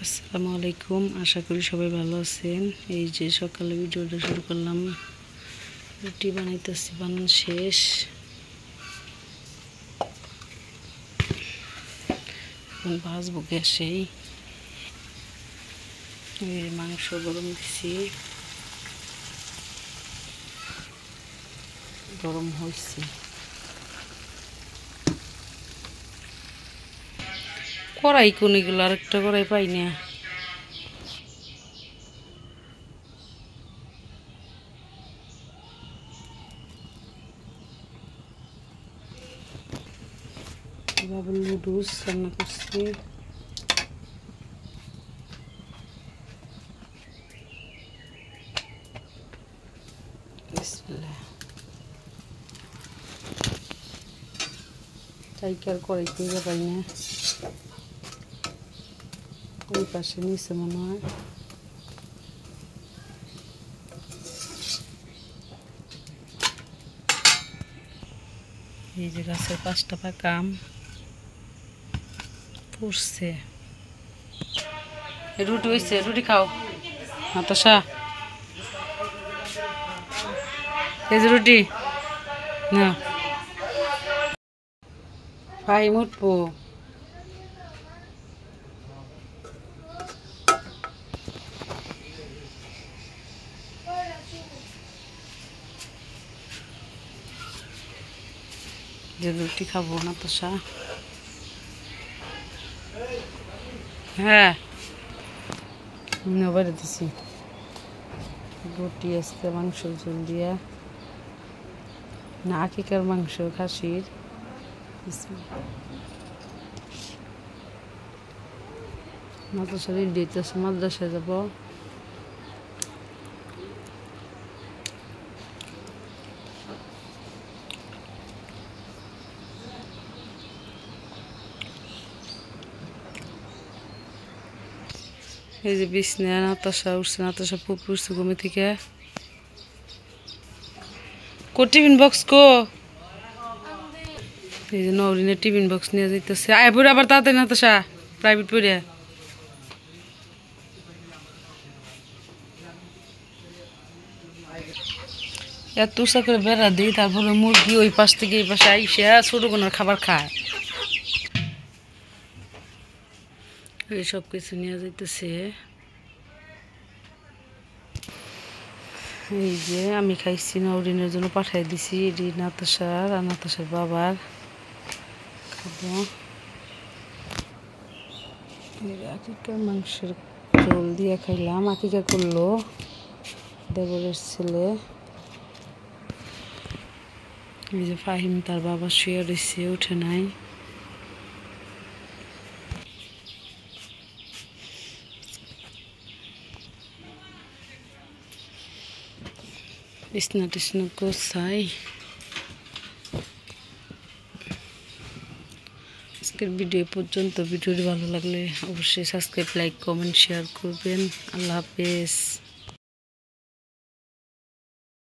আসসালামু আলাইকুম, আশা করি সবাই ভালো আছেন। এই যে সকালে ভিডিওটা শুরু করলাম, রুটি বানাইতেছি, বানানো শেষ। এখন ভাজবো গ্যাসেই। এই মাংস গরম দিছি, গরম হয়েছে। কড়াই কোন এগুলো, আরেকটা কড়াই পাই না। এভাবে নুডলস রান্না করছি। চাইকার কড়াই খুঁজে পাই না, ওই পাশে নিচে মনে হয়। এই যে গাছের 5টা পাকা আম পড়ছে। রুটি হয়েছে, রুটি খাও নাতাশা। এই যে রুটি না ভাই উঠবো। যে রুটি খাবো নাতাশা। হ্যাঁ বাইরে দিছি রুটি, আজকে মাংস ঝোল দিয়া, না আকিকার মাংস খাসির। নাতাশা রেডি হইতেছে, মাদ্রাসায় যাব। এই যে বিছনা, নাতাশা উঠছে, নাতাশা পুপি উঠছে ঘুমে থেকে। টিফিন বক্স কো? এই যে নরিনের টিফিন বক্স নিয়ে যাইতেছে। আয় পড়ে আবার তাড়াতাড়ি নাতাশা, প্রাইভেট পড়ে। এত উষা করে বেড়া দিই, তারপরে মুরগি ওই পাশ থেকে এই পাশে আইসা ছোট কোনার খাবার খায়। এই সব কিছু নিয়ে যাইতেছে। এই যে আমি খাইছি, নরিনের জন্য পাঠাই দিছি। এটি নাতাশার আর নাতাশার বাবার খাবো। আকিকার মাংসের ঝোল দিয়ে খাইলাম। আকিকা করলো দেবরের ছেলে। এই যে ফাহিম তার বাবা শুয়ে রয়েছে, উঠে নাই। বিছনা টিছনা গোছাই। আজকের ভিডিও পর্যন্ত। ভিডিওটি ভালো লাগলে অবশ্যই সাবস্ক্রাইব, লাইক, কমেন্ট, শেয়ার করবেন। আল্লাহ হাফেজ।